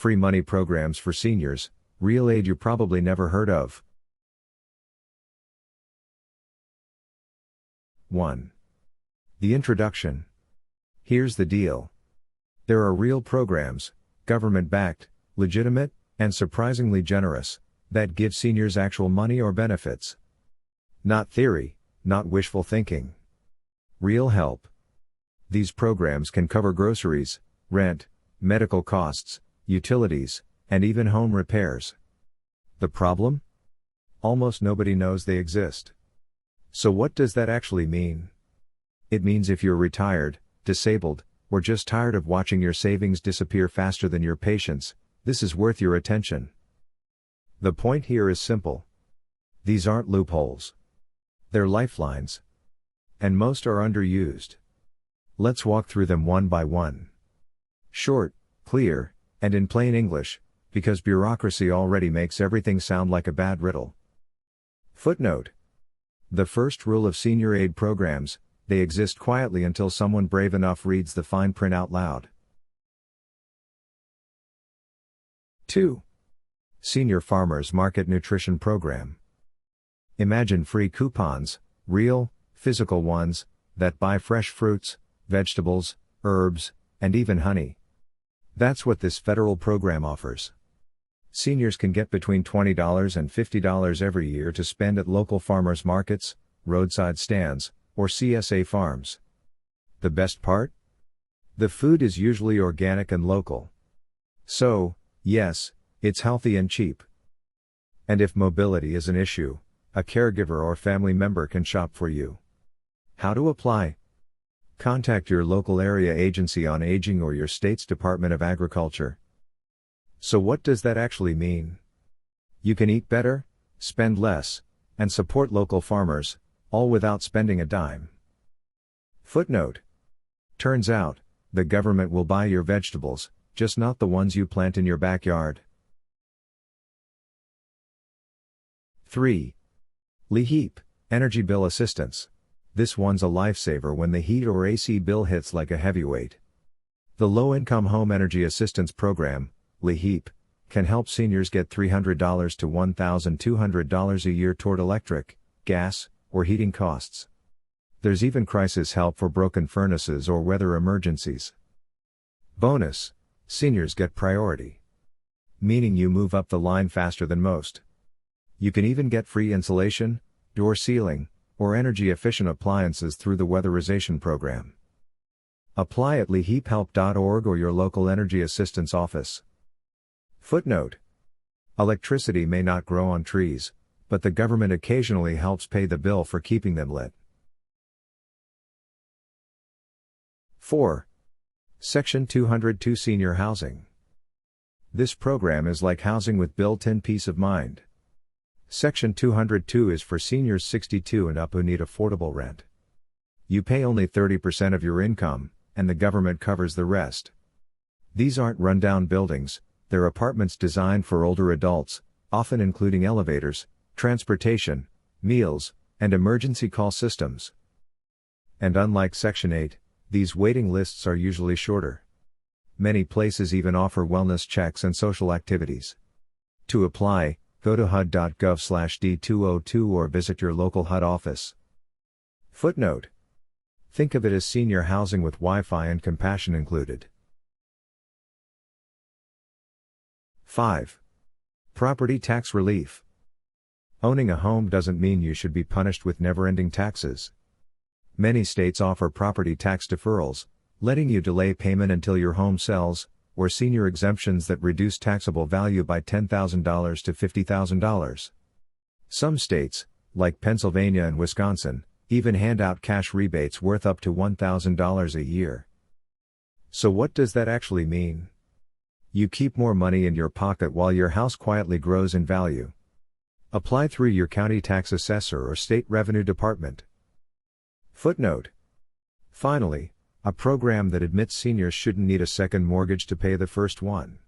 Free money programs for seniors, real aid you probably never heard of. 1. The introduction. Here's the deal. There are real programs, government-backed, legitimate, and surprisingly generous, that give seniors actual money or benefits. Not theory, not wishful thinking. Real help. These programs can cover groceries, rent, medical costs, utilities, and even home repairs. The problem? Almost nobody knows they exist. So what does that actually mean? It means if you're retired, disabled, or just tired of watching your savings disappear faster than your patience, this is worth your attention. The point here is simple. These aren't loopholes. They're lifelines. And most are underused. Let's walk through them one by one. Short, clear, and in plain English, because bureaucracy already makes everything sound like a bad riddle. Footnote. The first rule of senior aid programs: they exist quietly until someone brave enough reads the fine print out loud. 2. Senior Farmers Market Nutrition Program. Imagine free coupons, real, physical ones, that buy fresh fruits, vegetables, herbs, and even honey. That's what this federal program offers. Seniors can get between $20 and $50 every year to spend at local farmers markets, roadside stands, or CSA farms. The best part? The food is usually organic and local. So, yes, it's healthy and cheap. And if mobility is an issue, a caregiver or family member can shop for you. How to apply? Contact your local area agency on aging or your state's Department of Agriculture. So what does that actually mean? You can eat better, spend less, and support local farmers, all without spending a dime. Footnote. Turns out, the government will buy your vegetables, just not the ones you plant in your backyard. 3. LIHEAP, Energy Bill Assistance. This one's a lifesaver when the heat or AC bill hits like a heavyweight. The Low-Income Home Energy Assistance Program, LIHEAP, can help seniors get $300 to $1,200 a year toward electric, gas, or heating costs. There's even crisis help for broken furnaces or weather emergencies. Bonus: seniors get priority. Meaning you move up the line faster than most. You can even get free insulation, door sealing, or energy-efficient appliances through the weatherization program. Apply at liheaphelp.org or your local energy assistance office. Footnote. Electricity may not grow on trees, but the government occasionally helps pay the bill for keeping them lit. 4. Section 202 Senior Housing. This program is like housing with built-in peace of mind. Section 202 is for seniors 62 and up who need affordable rent. You pay only 30% of your income, and the government covers the rest. These aren't rundown buildings, they're apartments designed for older adults, often including elevators, transportation, meals, and emergency call systems. And unlike Section 8, these waiting lists are usually shorter. Many places even offer wellness checks and social activities. To apply, go to hud.gov/D202 or visit your local HUD office. Footnote. Think of it as senior housing with Wi-Fi and compassion included. 5. Property tax relief. Owning a home doesn't mean you should be punished with never-ending taxes. Many states offer property tax deferrals, letting you delay payment until your home sells, or senior exemptions that reduce taxable value by $10,000 to $50,000. Some states, like Pennsylvania and Wisconsin, even hand out cash rebates worth up to $1,000 a year. So what does that actually mean? You keep more money in your pocket while your house quietly grows in value. Apply through your county tax assessor or state revenue department. Footnote. Finally, a program that admits seniors shouldn't need a second mortgage to pay the first one.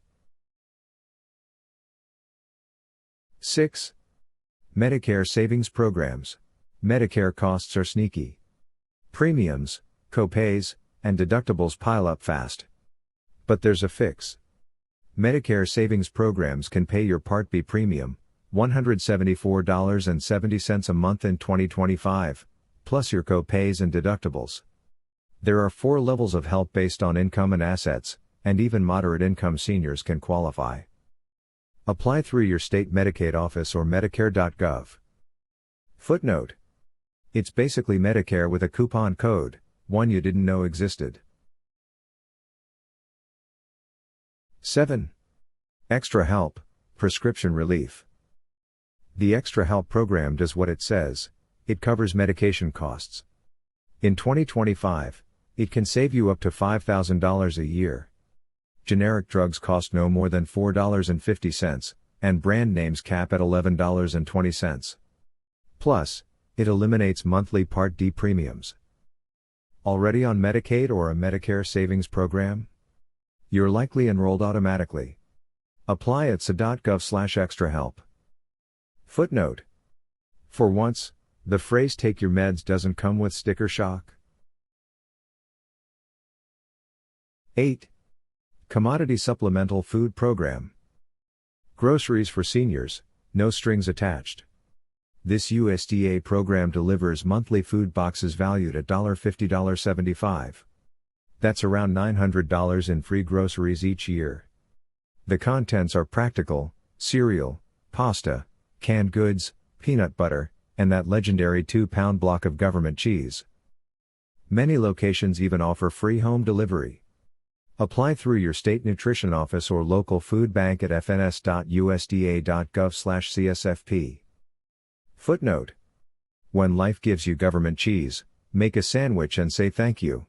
6. Medicare Savings Programs. Medicare costs are sneaky. Premiums, copays, and deductibles pile up fast. But there's a fix. Medicare savings programs can pay your Part B premium, $174.70 a month in 2025, plus your co-pays and deductibles. There are 4 levels of help based on income and assets, and even moderate income seniors can qualify. Apply through your state Medicaid office or Medicare.gov. Footnote: it's basically Medicare with a coupon code, one you didn't know existed. 7. Extra Help, Prescription Relief. The Extra Help program does what it says: it covers medication costs. In 2025, it can save you up to $5,000 a year. Generic drugs cost no more than $4.50, and brand names cap at $11.20. Plus, it eliminates monthly Part D premiums. Already on Medicaid or a Medicare savings program? You're likely enrolled automatically. Apply at sa.gov/extrahelp. Footnote: for once, the phrase "take your meds" doesn't come with sticker shock. 8. Commodity Supplemental Food Program. Groceries for seniors, no strings attached. This USDA program delivers monthly food boxes valued at $50.75. That's around $900 in free groceries each year. The contents are practical: cereal, pasta, canned goods, peanut butter, and that legendary 2-pound block of government cheese. Many locations even offer free home delivery. Apply through your state nutrition office or local food bank at fns.usda.gov/csfp. Footnote: when life gives you government cheese, make a sandwich and say thank you.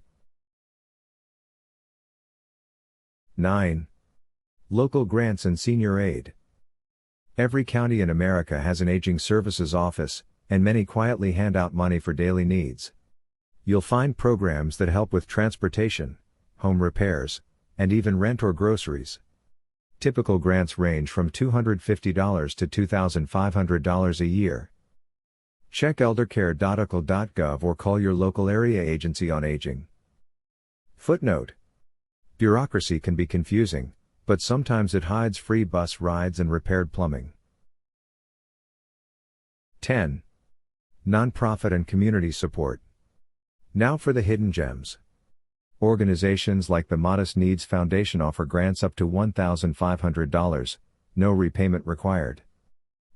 9. Local Grants and Senior Aid. Every county in America has an aging services office, and many quietly hand out money for daily needs. You'll find programs that help with transportation, home repairs, and even rent or groceries. Typical grants range from $250 to $2,500 a year. Check eldercare.ucl.gov or call your local area agency on aging. Footnote: bureaucracy can be confusing, but sometimes it hides free bus rides and repaired plumbing. 10. Nonprofit and community support. Now for the hidden gems. Organizations like the Modest Needs Foundation offer grants up to $1,500, no repayment required.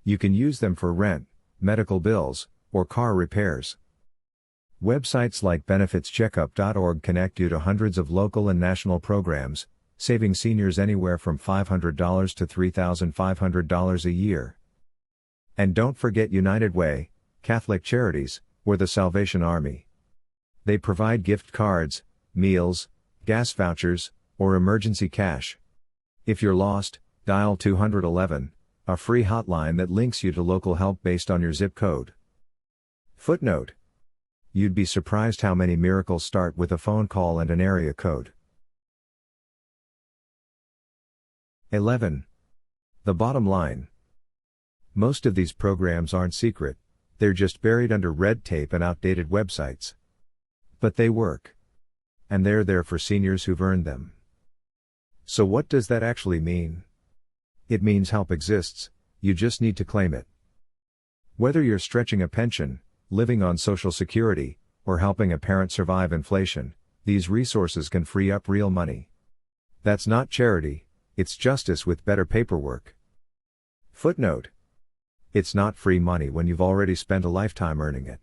You can use them for rent, medical bills, or car repairs. Websites like benefitscheckup.org connect you to hundreds of local and national programs, saving seniors anywhere from $500 to $3,500 a year. And don't forget United Way, Catholic Charities, or the Salvation Army. They provide gift cards, meals, gas vouchers, or emergency cash. If you're lost, dial 211, a free hotline that links you to local help based on your zip code. Footnote: you'd be surprised how many miracles start with a phone call and an area code. 11. The bottom line. Most of these programs aren't secret, they're just buried under red tape and outdated websites. But they work. And they're there for seniors who've earned them. So what does that actually mean? It means help exists, you just need to claim it. Whether you're stretching a pension, living on Social Security, or helping a parent survive inflation, these resources can free up real money. That's not charity, it's justice with better paperwork. Footnote: it's not free money when you've already spent a lifetime earning it.